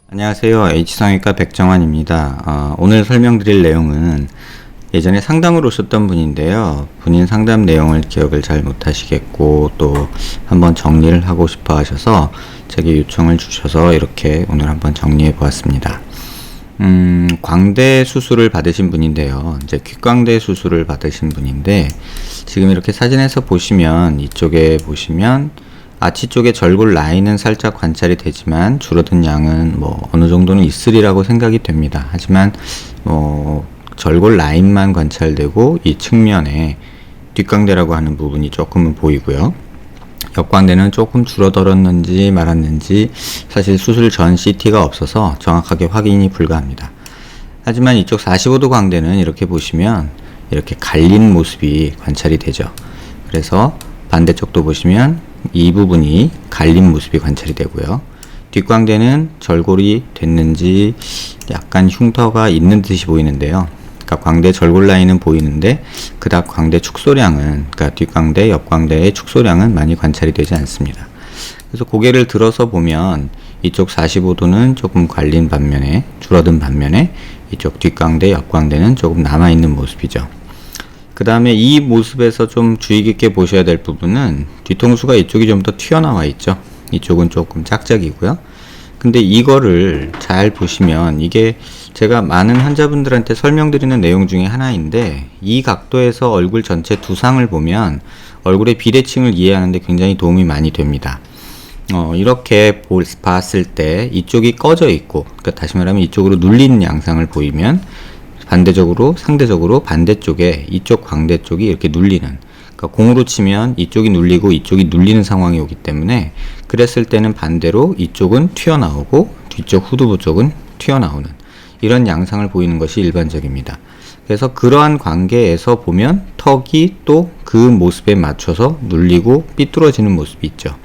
안녕하세요. H성형외과 백정환입니다. 오늘 설명드릴 내용은 예전에 상담을 오셨던 분인데요. 본인 상담 내용을 기억을 잘 못하시겠고 또 한번 정리를 하고 싶어 하셔서 제게 요청을 주셔서 이렇게 오늘 한번 정리해 보았습니다. 광대 수술을 받으신 분인데요. 이제 귓광대 수술을 받으신 분인데 지금 이렇게 사진에서 보시면 이쪽에 보시면 아치 쪽에 절골 라인은 살짝 관찰이 되지만 줄어든 양은 뭐 어느 정도는 있으리라고 생각이 됩니다. 하지만 절골 라인만 관찰되고 이 측면에 뒷광대라고 하는 부분이 조금은 보이고요. 옆광대는 조금 줄어들었는지 말았는지 사실 수술 전 CT가 없어서 정확하게 확인이 불가합니다. 하지만 이쪽 45도 광대는 이렇게 보시면 이렇게 갈린 모습이 관찰이 되죠. 그래서 반대쪽도 보시면 이 부분이 갈린 모습이 관찰이 되고요. 뒷광대는 절골이 됐는지 약간 흉터가 있는 듯이 보이는데요. 그러니까 광대 절골 라인은 보이는데 그닥 광대 축소량은, 그러니까 뒷광대, 옆광대의 축소량은 많이 관찰이 되지 않습니다. 그래서 고개를 들어서 보면 이쪽 45도는 조금 갈린 반면에, 줄어든 반면에 이쪽 뒷광대, 옆광대는 조금 남아있는 모습이죠. 그 다음에 이 모습에서 좀 주의 깊게 보셔야 될 부분은 뒤통수가 이쪽이 좀 더 튀어나와 있죠. 이쪽은 조금 짝짝이고요. 근데 이거를 잘 보시면 이게 제가 많은 환자분들한테 설명드리는 내용 중에 하나인데 이 각도에서 얼굴 전체 두상을 보면 얼굴의 비대칭을 이해하는 데 굉장히 도움이 많이 됩니다. 이렇게 봤을 때 이쪽이 꺼져 있고, 그러니까 다시 말하면 이쪽으로 눌리는 양상을 보이면 반대적으로, 상대적으로 반대쪽에 이쪽 광대 쪽이 이렇게 눌리는, 그러니까 공으로 치면 이쪽이 눌리고 이쪽이 눌리는 상황이 오기 때문에 그랬을 때는 반대로 이쪽은 튀어나오고 뒤쪽 후두부 쪽은 튀어나오는 이런 양상을 보이는 것이 일반적입니다. 그래서 그러한 관계에서 보면 턱이 또 그 모습에 맞춰서 눌리고 삐뚤어지는 모습이 있죠.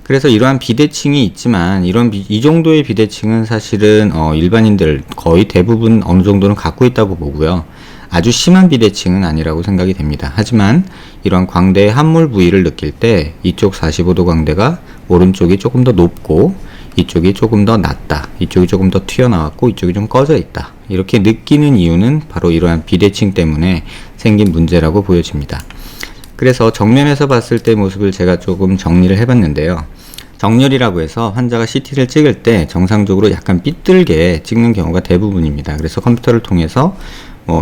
그래서 이러한 비대칭이 있지만 이 정도의 비대칭은 사실은 일반인들 거의 대부분 어느 정도는 갖고 있다고 보고요. 아주 심한 비대칭은 아니라고 생각이 됩니다. 하지만 이러한 광대의 함몰 부위를 느낄 때 이쪽 45도 광대가 오른쪽이 조금 더 높고 이쪽이 조금 더 낮다, 이쪽이 조금 더 튀어나왔고 이쪽이 좀 꺼져 있다, 이렇게 느끼는 이유는 바로 이러한 비대칭 때문에 생긴 문제라고 보여집니다. 그래서 정면에서 봤을 때 모습을 제가 조금 정리를 해봤는데요. 정렬이라고 해서 환자가 CT를 찍을 때 정상적으로 약간 삐뚤게 찍는 경우가 대부분입니다. 그래서 컴퓨터를 통해서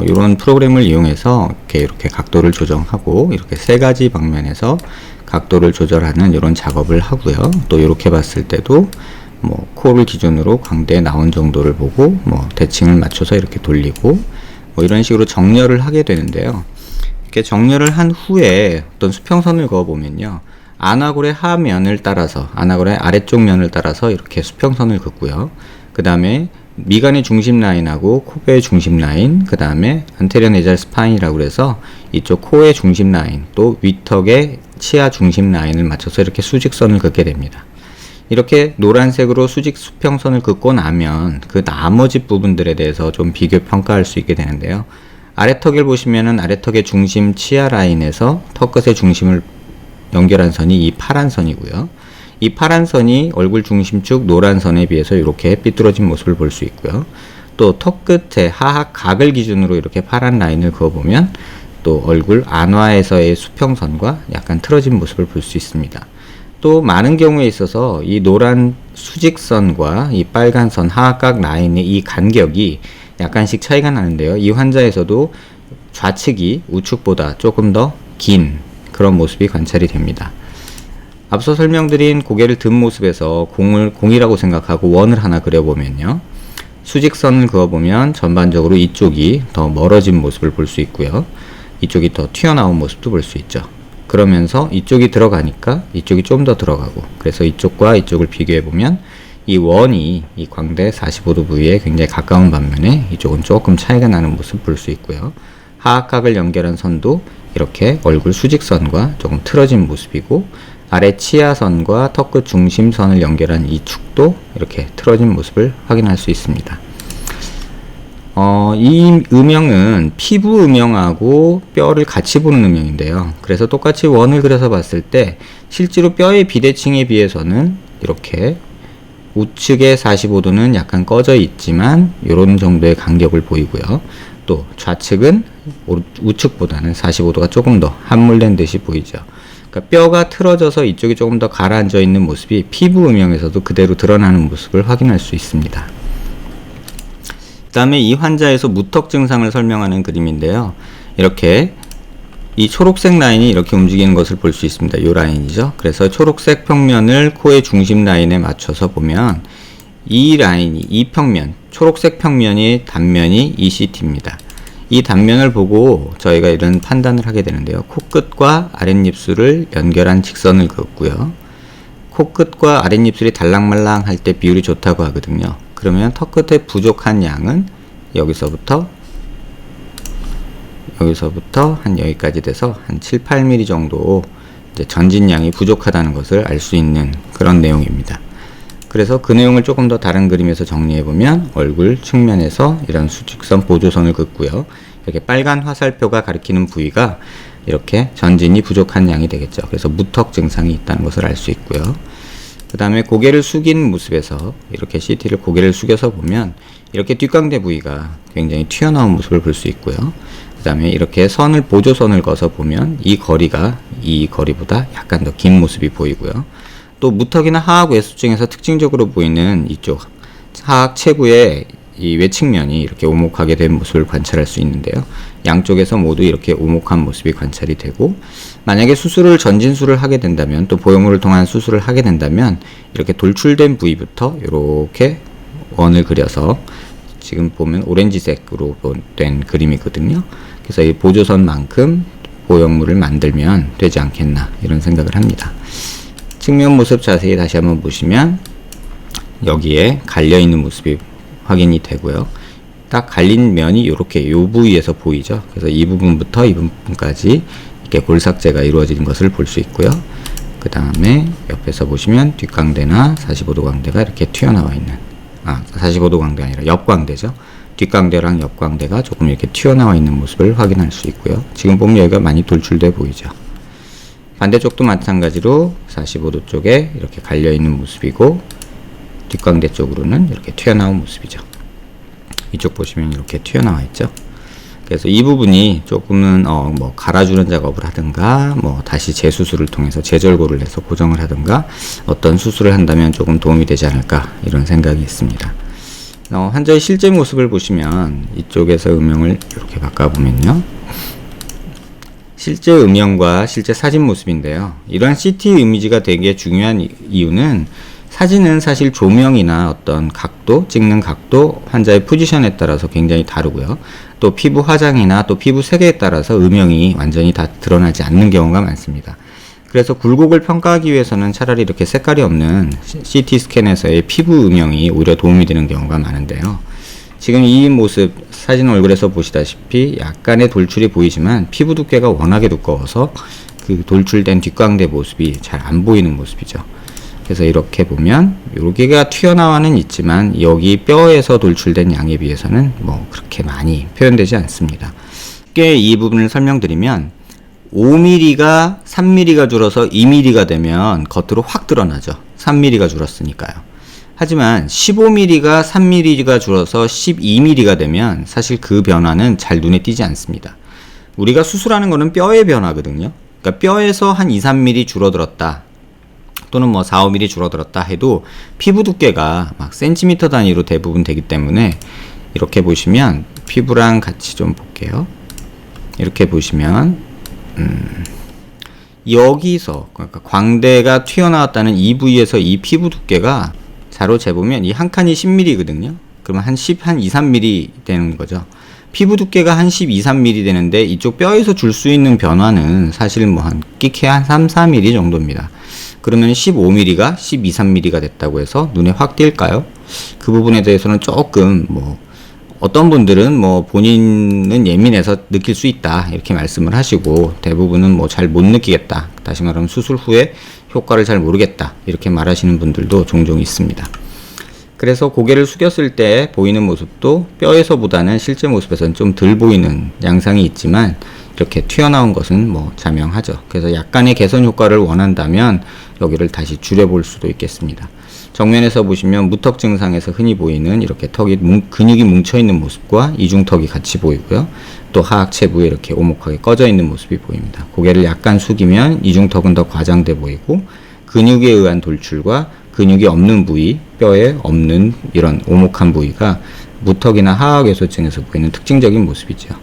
이런 프로그램을 이용해서 이렇게 각도를 조정하고 이렇게 세 가지 방면에서 각도를 조절하는 이런 작업을 하고요. 또 이렇게 봤을 때도 코를 기준으로 광대에 나온 정도를 보고 대칭을 맞춰서 이렇게 돌리고 이런 식으로 정렬을 하게 되는데요. 이렇게 정렬을 한 후에 어떤 수평선을 그어 보면요. 안아골의 하면을 따라서, 안아골의 아래쪽 면을 따라서 이렇게 수평선을 긋고요. 그 다음에 미간의 중심 라인하고 코뼈의 중심 라인, 그 다음에 안테리어 네잘 스파인이라고 해서 이쪽 코의 중심 라인, 또 위턱의 치아 중심 라인을 맞춰서 이렇게 수직선을 긋게 됩니다. 이렇게 노란색으로 수평선을 긋고 나면 그 나머지 부분들에 대해서 좀 비교 평가할 수 있게 되는데요. 아래턱을 보시면은 아래턱의 중심 치아 라인에서 턱끝의 중심을 연결한 선이 이 파란 선이고요. 이 파란 선이 얼굴 중심축 노란 선에 비해서 이렇게 삐뚤어진 모습을 볼 수 있고요. 또 턱 끝에 하악 각을 기준으로 이렇게 파란 라인을 그어보면 또 얼굴 안와에서의 수평선과 약간 틀어진 모습을 볼 수 있습니다. 또 많은 경우에 있어서 이 노란 수직선과 이 빨간 선 하악각 라인의 이 간격이 약간씩 차이가 나는데요. 이 환자에서도 좌측이 우측보다 조금 더 긴 그런 모습이 관찰이 됩니다. 앞서 설명드린 고개를 든 모습에서 공이라고 생각하고 원을 하나 그려보면요. 수직선을 그어보면 전반적으로 이쪽이 더 멀어진 모습을 볼 수 있고요. 이쪽이 더 튀어나온 모습도 볼 수 있죠. 그러면서 이쪽이 들어가니까 이쪽이 좀 더 들어가고, 그래서 이쪽과 이쪽을 비교해보면 이 원이 이 광대 45도 부위에 굉장히 가까운 반면에 이쪽은 조금 차이가 나는 모습을 볼 수 있고요. 하악각을 연결한 선도 이렇게 얼굴 수직선과 조금 틀어진 모습이고, 아래 치아선과 턱끝 중심선을 연결한 이 축도 이렇게 틀어진 모습을 확인할 수 있습니다. 이 음영은 피부 음영하고 뼈를 같이 보는 음영인데요. 그래서 똑같이 원을 그려서 봤을 때 실제로 뼈의 비대칭에 비해서는 이렇게 우측의 45도는 약간 꺼져 있지만 이런 정도의 간격을 보이고요. 또 좌측은 우측보다는 45도가 조금 더 함몰된 듯이 보이죠. 그러니까 뼈가 틀어져서 이쪽이 조금 더 가라앉아 있는 모습이 피부 음영에서도 그대로 드러나는 모습을 확인할 수 있습니다. 그 다음에 이 환자에서 무턱 증상을 설명하는 그림인데요. 이렇게 이 초록색 라인이 이렇게 움직이는 것을 볼 수 있습니다. 이 라인이죠. 그래서 초록색 평면을 코의 중심 라인에 맞춰서 보면 이 라인이, 이 평면, 초록색 평면이 단면이 ECT입니다. 이 단면을 보고 저희가 이런 판단을 하게 되는데요. 코끝과 아랫입술을 연결한 직선을 그었고요. 코끝과 아랫입술이 달랑말랑 할 때 비율이 좋다고 하거든요. 그러면 턱끝에 부족한 양은 여기서부터 한 여기까지 돼서 한 7, 8mm 정도 이제 전진량이 부족하다는 것을 알 수 있는 그런 내용입니다. 그래서 그 내용을 조금 더 다른 그림에서 정리해보면 얼굴 측면에서 이런 수직선 보조선을 긋고요. 이렇게 빨간 화살표가 가리키는 부위가 이렇게 전진이 부족한 양이 되겠죠. 그래서 무턱 증상이 있다는 것을 알 수 있고요. 그 다음에 고개를 숙인 모습에서 이렇게 CT를 고개를 숙여서 보면 이렇게 뒷광대 부위가 굉장히 튀어나온 모습을 볼 수 있고요. 그 다음에 이렇게 보조선을 그어서 보면 이 거리가 이 거리보다 약간 더 긴 모습이 보이고요. 또 무턱이나 하악 외수증에서 특징적으로 보이는 이쪽 하악 체구의 이 외측면이 이렇게 오목하게 된 모습을 관찰할 수 있는데요. 양쪽에서 모두 이렇게 오목한 모습이 관찰이 되고, 만약에 전진수를 하게 된다면, 또 보형물을 통한 수술을 하게 된다면 이렇게 돌출된 부위부터 이렇게 원을 그려서 지금 보면 오렌지색으로 된 그림이거든요. 그래서 이 보조선만큼 보형물을 만들면 되지 않겠나 이런 생각을 합니다. 측면 모습 자세히 다시 한번 보시면 여기에 갈려있는 모습이 확인이 되고요. 딱 갈린 면이 이렇게 요 부위에서 보이죠. 그래서 이 부분부터 이 부분까지 이렇게 골삭제가 이루어지는 것을 볼 수 있고요. 그 다음에 옆에서 보시면 뒷광대나 45도 광대가 이렇게 튀어나와 있는, 45도 광대 아니라 옆광대죠. 뒷광대랑 옆광대가 조금 이렇게 튀어나와 있는 모습을 확인할 수 있고요. 지금 보면 여기가 많이 돌출돼 보이죠. 반대쪽도 마찬가지로 45도 쪽에 이렇게 갈려 있는 모습이고, 뒷광대 쪽으로는 이렇게 튀어나온 모습이죠. 이쪽 보시면 이렇게 튀어나와 있죠. 그래서 이 부분이 조금은 갈아주는 작업을 하든가 다시 재수술을 통해서 재절골을 해서 고정을 하든가 어떤 수술을 한다면 조금 도움이 되지 않을까 이런 생각이 있습니다. 환자의 실제 모습을 보시면 이쪽에서 음영을 이렇게 바꿔보면요. 실제 음영과 실제 사진 모습인데요. 이러한 CT 이미지가 되게 중요한 이유는 사진은 사실 조명이나 어떤 각도, 찍는 각도, 환자의 포지션에 따라서 굉장히 다르고요. 또 피부 화장이나 또 피부 색에 따라서 음영이 완전히 다 드러나지 않는 경우가 많습니다. 그래서 굴곡을 평가하기 위해서는 차라리 이렇게 색깔이 없는 CT 스캔에서의 피부 음영이 오히려 도움이 되는 경우가 많은데요. 지금 이 모습, 사진 얼굴에서 보시다시피 약간의 돌출이 보이지만 피부 두께가 워낙에 두꺼워서 그 돌출된 뒷광대 모습이 잘 안 보이는 모습이죠. 그래서 이렇게 보면 여기가 튀어나와는 있지만 여기 뼈에서 돌출된 양에 비해서는 그렇게 많이 표현되지 않습니다. 쉽게 이 부분을 설명드리면 5mm가 3mm가 줄어서 2mm가 되면 겉으로 확 드러나죠. 3mm가 줄었으니까요. 하지만 15mm가 3mm가 줄어서 12mm가 되면 사실 그 변화는 잘 눈에 띄지 않습니다. 우리가 수술하는 거는 뼈의 변화거든요. 그러니까 뼈에서 한 2, 3mm 줄어들었다. 또는 4, 5mm 줄어들었다 해도 피부 두께가 막 센티미터 단위로 대부분 되기 때문에 이렇게 보시면 피부랑 같이 좀 볼게요. 이렇게 보시면 여기서 그러니까 광대가 튀어나왔다는 이 부위에서 이 피부 두께가 자로 재보면 이 한 칸이 10mm거든요. 그러면 한 2, 3mm 되는 거죠. 피부 두께가 한 12, 3mm 되는데 이쪽 뼈에서 줄 수 있는 변화는 사실 끼케 한 3, 4mm 정도입니다. 그러면 15mm가 12, 3mm가 됐다고 해서 눈에 확 띌까요? 그 부분에 대해서는 조금 어떤 분들은 본인은 예민해서 느낄 수 있다 이렇게 말씀을 하시고, 대부분은 잘 못 느끼겠다, 다시 말하면 수술 후에 효과를 잘 모르겠다 이렇게 말하시는 분들도 종종 있습니다. 그래서 고개를 숙였을 때 보이는 모습도 뼈에서보다는 실제 모습에서는 좀 덜 보이는 양상이 있지만 이렇게 튀어나온 것은 뭐 자명하죠. 그래서 약간의 개선 효과를 원한다면 여기를 다시 줄여볼 수도 있겠습니다. 정면에서 보시면 무턱 증상에서 흔히 보이는 이렇게 근육이 뭉쳐있는 모습과 이중턱이 같이 보이고요. 또 하악체부에 이렇게 오목하게 꺼져 있는 모습이 보입니다. 고개를 약간 숙이면 이중턱은 더 과장돼 보이고 근육에 의한 돌출과 근육이 없는 부위, 뼈에 없는 이런 오목한 부위가 무턱이나 하악외소증에서 보이는 특징적인 모습이죠.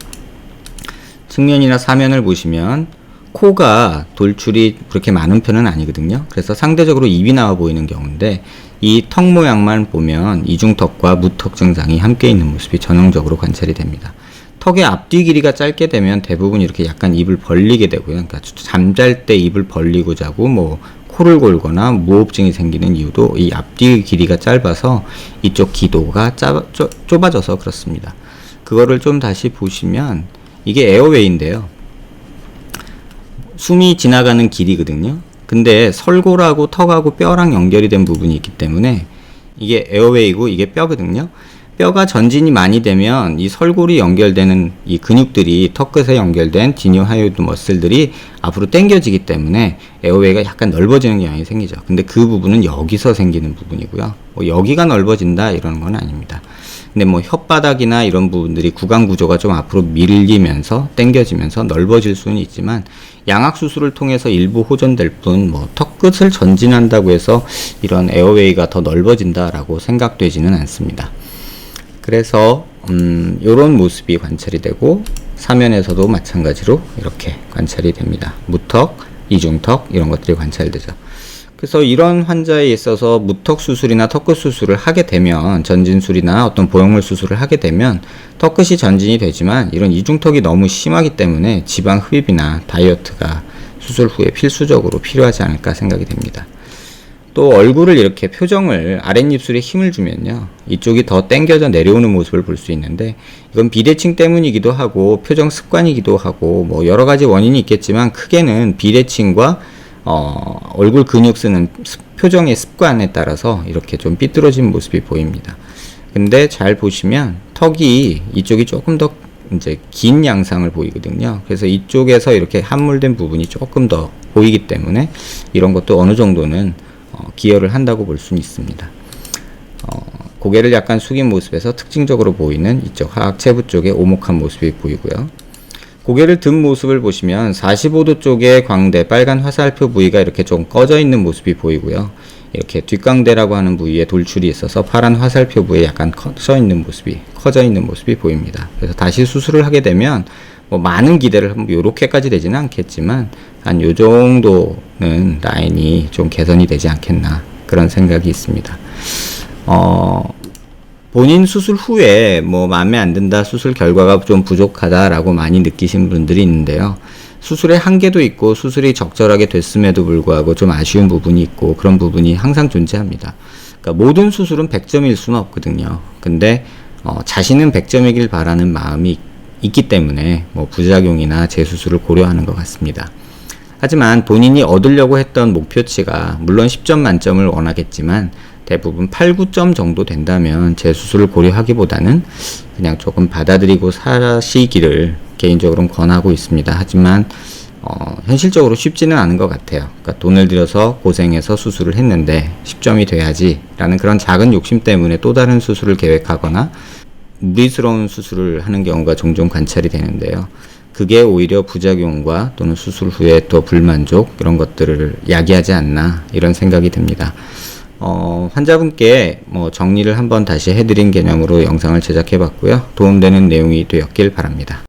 측면이나 사면을 보시면 코가 돌출이 그렇게 많은 편은 아니거든요. 그래서 상대적으로 입이 나와 보이는 경우인데 이 턱 모양만 보면 이중턱과 무턱 증상이 함께 있는 모습이 전형적으로 관찰이 됩니다. 턱의 앞뒤 길이가 짧게 되면 대부분 이렇게 약간 입을 벌리게 되고요. 그러니까 잠잘 때 입을 벌리고 자고 뭐 코를 골거나 무호흡증이 생기는 이유도 이 앞뒤 길이가 짧아서 이쪽 기도가 좁아져서 그렇습니다. 그거를 좀 다시 보시면 이게 에어웨이인데요. 숨이 지나가는 길이거든요. 근데 설골하고 턱하고 뼈랑 연결이 된 부분이 있기 때문에 이게 에어웨이고 이게 뼈거든요. 뼈가 전진이 많이 되면 이 설골이 연결되는 이 근육들이 턱 끝에 연결된 디니오하이오이드 머슬들이 앞으로 당겨지기 때문에 에어웨이가 약간 넓어지는 경향이 생기죠. 근데 그 부분은 여기서 생기는 부분이고요. 뭐 여기가 넓어진다 이런 건 아닙니다. 근데 뭐 혓바닥이나 이런 부분들이 구강 구조가 좀 앞으로 밀리면서 당겨지면서 넓어질 수는 있지만 양악 수술을 통해서 일부 호전될 뿐 뭐 턱 끝을 전진한다고 해서 이런 에어웨이가 더 넓어진다라고 생각되지는 않습니다. 그래서 이런 모습이 관찰이 되고 사면에서도 마찬가지로 이렇게 관찰이 됩니다. 무턱, 이중턱 이런 것들이 관찰되죠. 그래서 이런 환자에 있어서 무턱 수술이나 턱끝 수술을 하게 되면 전진술이나 어떤 보형물 수술을 하게 되면 턱끝이 전진이 되지만 이런 이중턱이 너무 심하기 때문에 지방 흡입이나 다이어트가 수술 후에 필수적으로 필요하지 않을까 생각이 됩니다. 또 얼굴을 이렇게 표정을 아랫입술에 힘을 주면요 이쪽이 더 당겨져 내려오는 모습을 볼 수 있는데 이건 비대칭 때문이기도 하고 표정 습관이기도 하고 뭐 여러 가지 원인이 있겠지만 크게는 비대칭과 얼굴 근육 쓰는 표정의 습관에 따라서 이렇게 좀 삐뚤어진 모습이 보입니다. 근데 잘 보시면 턱이 이쪽이 조금 더 이제 긴 양상을 보이거든요. 그래서 이쪽에서 이렇게 함몰된 부분이 조금 더 보이기 때문에 이런 것도 어느 정도는 기여를 한다고 볼 수는 있습니다. 고개를 약간 숙인 모습에서 특징적으로 보이는 이쪽 하악체부 쪽에 오목한 모습이 보이고요. 고개를 든 모습을 보시면 45도 쪽에 광대, 빨간 화살표 부위가 이렇게 좀 꺼져 있는 모습이 보이고요. 이렇게 뒷광대라고 하는 부위에 돌출이 있어서 파란 화살표 부위에 약간 커져 있는 모습이 보입니다. 그래서 다시 수술을 하게 되면 뭐 많은 기대를 하면 요렇게까지 되지는 않겠지만 한 요 정도는 라인이 좀 개선이 되지 않겠나 그런 생각이 있습니다. 본인 수술 후에 뭐 마음에 안 든다, 수술 결과가 좀 부족하다라고 많이 느끼신 분들이 있는데요. 수술의 한계도 있고 수술이 적절하게 됐음에도 불구하고 좀 아쉬운 부분이 있고 그런 부분이 항상 존재합니다. 그러니까 모든 수술은 100점일 수는 없거든요. 근데 자신은 100점이길 바라는 마음이 있기 때문에 뭐 부작용이나 재수술을 고려하는 것 같습니다. 하지만 본인이 얻으려고 했던 목표치가 물론 10점 만점을 원하겠지만 대부분 8, 9점 정도 된다면 재수술을 고려하기보다는 그냥 조금 받아들이고 사시기를 개인적으로는 권하고 있습니다. 하지만 현실적으로 쉽지는 않은 것 같아요. 그러니까 돈을 들여서 고생해서 수술을 했는데 10점이 돼야지 라는 그런 작은 욕심 때문에 또 다른 수술을 계획하거나 무리스러운 수술을 하는 경우가 종종 관찰이 되는데요. 그게 오히려 부작용과 또는 수술 후에 또 불만족 이런 것들을 야기하지 않나 이런 생각이 듭니다. 환자분께 뭐 정리를 한번 다시 해드린 개념으로 영상을 제작해 봤고요. 도움되는 내용이 되었길 바랍니다.